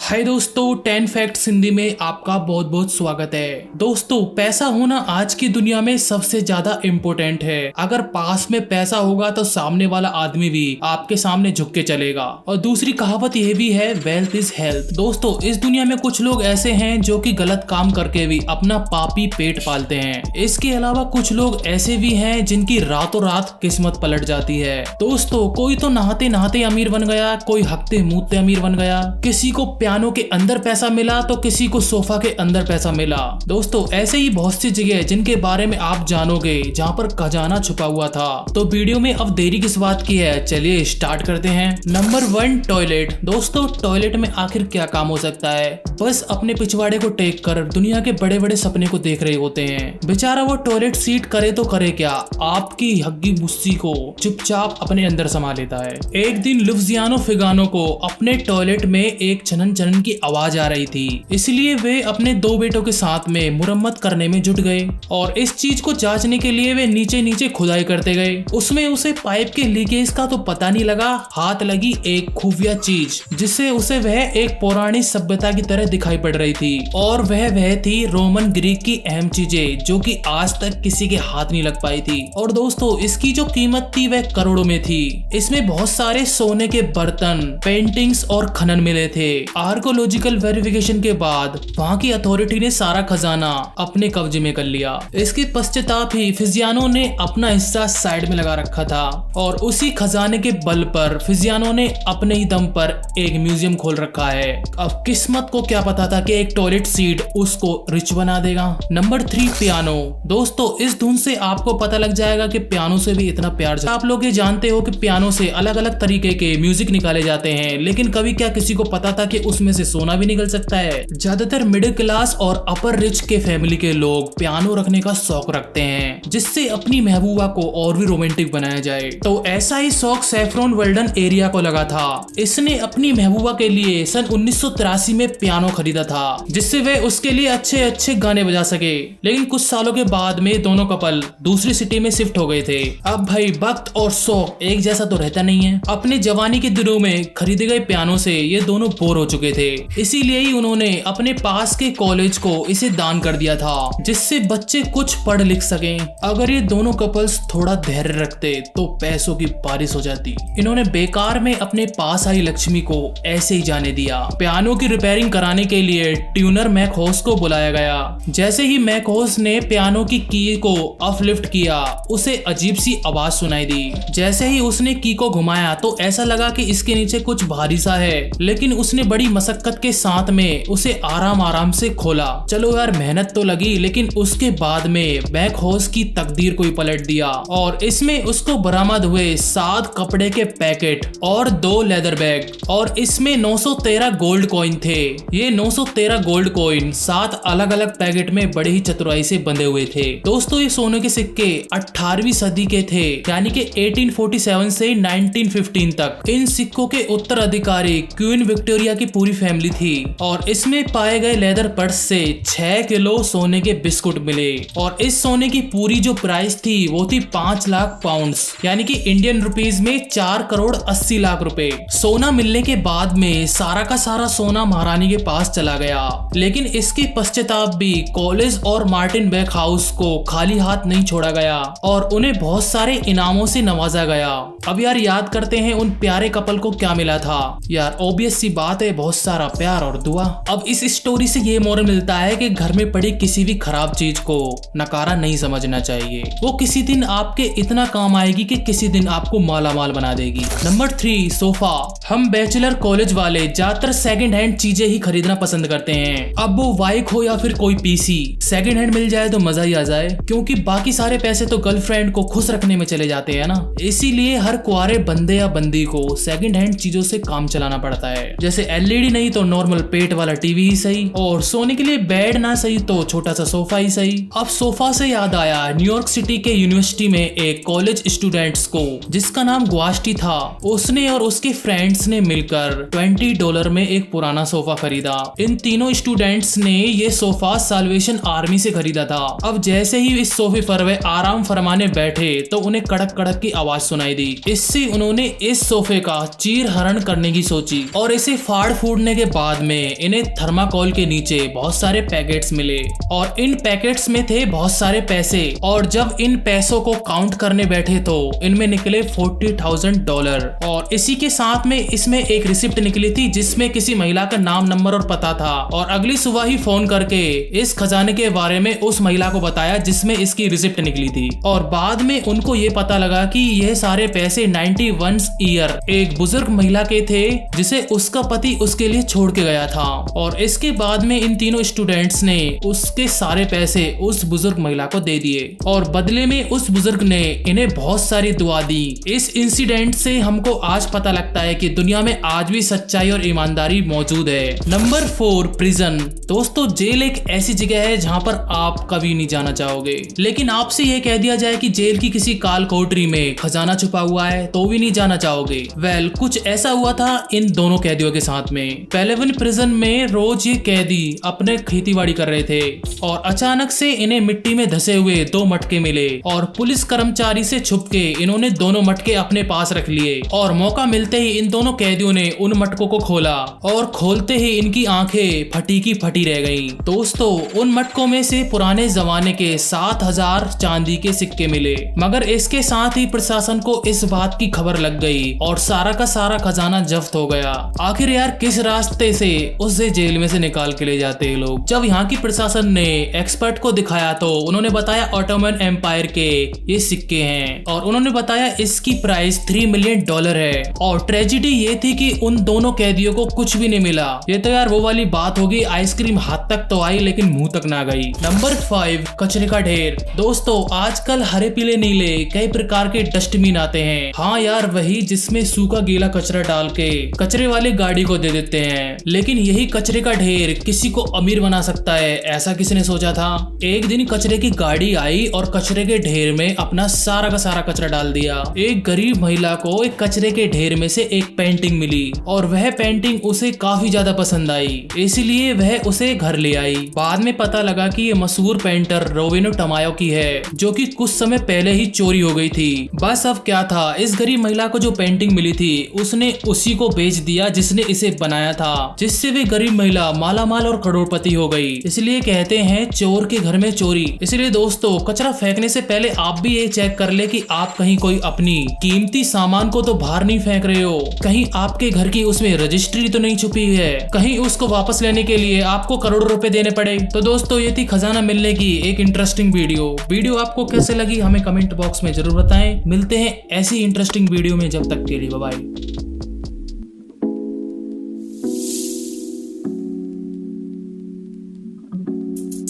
हाय दोस्तों, 10 फैक्ट्स हिंदी में आपका बहुत बहुत स्वागत है। दोस्तों, पैसा होना आज की दुनिया में सबसे ज्यादा इम्पोर्टेंट है। अगर पास में पैसा होगा तो सामने वाला आदमी भी आपके सामने झुक के चलेगा। और दूसरी कहावत यह भी है, वेल्थ इज हेल्थ। दोस्तों, इस दुनिया में कुछ लोग ऐसे हैं जो कि गलत काम करके भी अपना पापी पेट पालते हैं। इसके अलावा कुछ लोग ऐसे भी हैं जिनकी रातों रात किस्मत पलट जाती है। दोस्तों, कोई तो नहाते नहाते अमीर बन गया, कोई हकते मूतते अमीर बन गया, किसी को पियानो के अंदर पैसा मिला तो किसी को सोफा के अंदर पैसा मिला। दोस्तों, ऐसे ही बहुत सी जगह जिनके बारे में आप जानोगे जहाँ पर खजाना छुपा हुआ था। तो वीडियो में अब देरी किस बात की है, चलिए स्टार्ट करते हैं। Number 1, toilet. दोस्तों, टॉयलेट में आखिर क्या काम हो सकता है? बस अपने पिछवाड़े को टेक कर दुनिया के बड़े बड़े सपने को देख रहे होते हैं। बेचारा वो टॉयलेट सीट करे तो करे क्या, आपकी हग्गी मुस्सी को चुपचाप अपने अंदर समा लेता है। एक दिन लुफ्जियानो फिगानो को अपने टॉयलेट में एक छनन छनन की आवाज आ रही थी, इसलिए वे अपने 2 बेटों के साथ में मुरम्मत करने में जुट गए और इस चीज को जांचने के लिए वे नीचे नीचे खुदाई करते गए। उसमें उसे पाइप के लीकेज का तो पता नहीं लगा, हाथ लगी एक खुफिया चीज जिससे उसे वह एक पौराणिक सभ्यता की तरह दिखाई पड़ रही थी। और वह थी रोमन ग्रीक की अहम चीजें जो कि आज तक किसी के हाथ नहीं लग पाई थी। और दोस्तों, इसकी जो कीमत थी वह करोड़ों में थी। इसमें बहुत सारे सोने के बर्तन, पेंटिंग्स और खनन मिले थे। आर्कोलॉजिकल वेरिफिकेशन के बाद वहाँ की अथॉरिटी ने सारा खजाना अपने कब्जे में कर लिया। इसके पश्चाताप ही फिजियानो ने अपना हिस्सा साइड में लगा रखा था और उसी खजाने के बल पर फिजियानो ने अपने ही दम पर एक म्यूजियम खोल रखा है। अब किस्मत को क्या पता था कि एक टॉयलेट सीट उसको रिच बना देगा। Number 3, piano. दोस्तों, इस धुन से आपको पता लग जाएगा कि पियानो से भी इतना प्यार। आप लोग ये जानते हो कि पियानो से अलग अलग तरीके के म्यूजिक निकाले जाते हैं, लेकिन कभी क्या किसी को पता था कि उसमें से सोना भी निकल सकता है? ज्यादातर मिडिल क्लास और अपर रिच के फैमिली के लोग पियानो रखने का शौक रखते हैं जिससे अपनी महबूबा को और भी रोमांटिक बनाया जाए। तो ऐसा ही शौक सैफरॉन वेल्डन एरिया को लगा था। इसने अपनी महबूबा के लिए सन 1983 में पियानो खरीदा था जिससे वे उसके लिए अच्छे अच्छे गाने बजा सके। लेकिन कुछ सालों के बाद में दोनों कपल दूसरी सिटी में शिफ्ट हो गए थे। अब भाई, वक्त और शौक एक जैसा तो रहता नहीं है। अपने जवानी के दिनों में खरीदे गए पियानो से ये दोनों बोर हो चुके थे, इसीलिए ही उन्होंने अपने पास के कॉलेज को इसे दान कर दिया था जिससे बच्चे कुछ पढ़ लिख सकें। अगर ये दोनों कपल्स थोड़ा धैर्य रखते तो पैसों की बारिश हो जाती। इन्होंने बेकार में अपने पास आई लक्ष्मी को ऐसे ही जाने दिया। पियानो की रिपेयरिंग कराने के लिए ट्यूनर मैकहोस को बुलाया गया। जैसे ही मैकहोस ने पियानो की की को अपलिफ्ट किया, उसे अजीब सी आवाज सुनाई दी। जैसे ही उसने की को घुमाया तो ऐसा लगा कि इसके नीचे कुछ भारी सा है, लेकिन उसने बड़ी मशक्कत के साथ में उसे आराम आराम से खोला। चलो यार, मेहनत तो लगी, लेकिन उसके बाद में मैकहोस की तकदीर को ही पलट दिया और इसमें उसको बरामद हुए 7 कपड़े के पैकेट और 2 लेदर बैग, और इसमें 913 गोल्ड कॉइन थे। ये 913 गोल्ड कॉइन 7 अलग अलग पैकेट में बड़े ही चतुराई से बंधे हुए थे। दोस्तों, ये सोने के सिक्के 18वीं सदी के थे, यानी कि 1847 से 1915 तक। इन सिक्कों के उत्तराधिकारी क्वीन विक्टोरिया की पूरी फैमिली थी और इसमें पाए गए लेदर पर्स से 6 किलो सोने के बिस्कुट मिले। और इस सोने की पूरी जो प्राइस थी वो थी 5 लाख पाउंड्स, यानी कि इंडियन रुपीस में 4 करोड़ 80 लाख रुपए। सोना मिलने के बाद में सारा का सारा सोना महारानी के पास चला गया, लेकिन इसके पश्चाताप भी कॉलेज और मार्टिन बेक हाउस को खाली हाथ नहीं छोड़ा गया और उन्हें बहुत सारे इनामों से नवाजा गया। अब यार, याद करते हैं उन प्यारे कपल को क्या मिला था। यार, ऑब्वियस सी बात है, बहुत सारा प्यार और दुआ। अब इस स्टोरी से ये मोरल मिलता है कि घर में पड़ी किसी भी खराब चीज को नकारा नहीं समझना चाहिए। वो किसी दिन आपके इतना काम आएगी कि किसी दिन आपको माला माल बना देगी। Number 3, sofa. हम बैचलर कॉलेज वाले ज्यादातर सेकंड हैंड चीजें ही खरीदना पसंद करते हैं। अब वो बाइक हो या फिर कोई पीसी, सेकंड हैंड मिल जाए तो मजा ही आ जाए, क्योंकि बाकी सारे पैसे तो गर्लफ्रेंड को खुश रखने में चले जाते हैं ना। इसीलिए हर कुआरे बंदे या बंदी को सेकंड हैंड चीजों से काम चलाना पड़ता है। जैसे एलईडी नहीं तो नॉर्मल पेट वाला टीवी ही सही, और सोने के लिए बेड ना सही तो छोटा सा सोफा ही सही। अब सोफा से याद आया, न्यूयॉर्क सिटी के यूनिवर्सिटी में एक कॉलेज स्टूडेंट्स को जिसका नाम ग्वास्टी था, उसने और उसके फ्रेंड्स ने मिलकर $20 में एक पुराना सोफा खरीदा। इन तीनों स्टूडेंट्स ने ये सोफा साल्वेशन आर्मी से खरीदा था। अब जैसे ही इस सोफे पर वे आराम फरमाने बैठे तो उन्हें कड़क कड़क की आवाज सुनाई दी। इससे उन्होंने इस सोफे का चीर हरण करने की सोची और इसे फाड़ फूड़ ढूंढने के बाद में इन्हें थर्माकोल के नीचे बहुत सारे पैकेट्स मिले और इन पैकेट्स में थे बहुत सारे पैसे। और जब इन पैसों को काउंट करने बैठे तो इनमें निकले $40,000 और इसी के साथ में इसमें एक रिसिप्ट निकली थी जिसमें किसी महिला का नाम, नंबर और पता था। और अगली सुबह ही फोन करके इस खजाने के बारे में उस महिला को बताया जिसमें इसकी रिसिप्ट निकली थी। और बाद में उनको ये पता लगा कि यह सारे पैसे 91 ईयर एक बुजुर्ग महिला के थे जिसे उसका पति उसके लिए छोड़ के गया था। और इसके बाद में इन तीनों स्टूडेंट्स ने उसके सारे पैसे उस बुजुर्ग महिला को दे दिए और बदले में उस बुजुर्ग ने इन्हें बहुत सारी दुआ दी। इस इंसिडेंट से हमको आज पता लगता है कि दुनिया में आज भी सच्चाई और ईमानदारी मौजूद है। Number 4, prison. दोस्तों, जेल एक ऐसी जगह है जहाँ पर आप कभी नहीं जाना चाहोगे, लेकिन आपसे यह कह दिया जाए कि जेल की किसी काल कोठरी में खजाना छुपा हुआ है तो भी नहीं जाना चाहोगे। वेल, कुछ ऐसा हुआ था इन दोनों कैदियों के साथ में। पेलेवन प्रिजन में रोज ये कैदी अपने खेतीबाड़ी कर रहे थे और अचानक से इन्हें मिट्टी में धसे हुए 2 मटके मिले और पुलिस कर्मचारी से छुपके इन्होंने दोनों मटके अपने पास रख लिए। और मौका मिलते ही इन दोनों कैदियों ने उन मटकों को खोला और खोलते ही इनकी आंखें फटी की फटी रह गईं। दोस्तों, उन मटकों में से पुराने जमाने के 7,000 चांदी के सिक्के मिले, मगर इसके साथ ही प्रशासन को इस बात की खबर लग गई और सारा का सारा खजाना जब्त हो गया। आखिर यार किस रास्ते से उसे जेल में से निकाल के ले जाते हैं लोग। जब यहाँ की प्रशासन ने एक्सपर्ट को दिखाया तो उन्होंने बताया ऑटोमन एम्पायर के ये सिक्के हैं और उन्होंने बताया इसकी प्राइस $3 मिलियन है। और ट्रेजिडी ये थी कि उन दोनों कैदियों को कुछ भी नहीं मिला। ये तो यार वो वाली बात होगी, आइसक्रीम हाथ तक तो आई लेकिन मुंह तक ना गई। नंबर 5, कचरे का ढेर। दोस्तों, आजकल हरे पीले नीले कई प्रकार के डस्टबिन आते हैं। हाँ यार, वही जिसमें सूखा गीला कचरा डाल के कचरे वाली गाड़ी को दे देते हैं। लेकिन यही कचरे का ढेर किसी को अमीर बना सकता है, ऐसा किसने सोचा था। एक दिन कचरे की गाड़ी आई और कचरे के ढेर में अपना सारा का सारा कचरा डाल दिया। एक गरीब महिला को एक कचरे के ढेर में से एक पेंटिंग मिली और वह पेंटिंग उसे काफी ज्यादा पसंद आई, इसलिए वह उसे घर ले आई। बाद में पता लगा कि ये मशहूर पेंटर रोवेनो टमायो की है, जो कि कुछ समय पहले ही चोरी हो गई थी। बस अब क्या था, इस गरीब महिला को जो पेंटिंग मिली थी उसने उसी को बेच दिया जिसने इसे बनाया था, जिससे वे गरीब महिला मालामाल और करोड़पति हो गई। इसलिए कहते हैं चोर के घर में चोरी। इसलिए दोस्तों, कचरा फेंकने से पहले आप भी ये चेक कर ले कि आप कहीं कोई अपनी कीमती सामान को तो बाहर नहीं फेंक रहे हो, कहीं आपके घर की उसमें रजिस्ट्री तो नहीं छुपी है, कहीं उसको वापस लेने के लिए आपको करोड़ों रुपए देने पड़े। तो दोस्तों, ये थी खजाना मिलने की एक इंटरेस्टिंग वीडियो आपको कैसे लगी हमें कमेंट बॉक्स में जरूर बताएं। मिलते हैं ऐसी इंटरेस्टिंग वीडियो में, जब तक के लिए बाय बाय।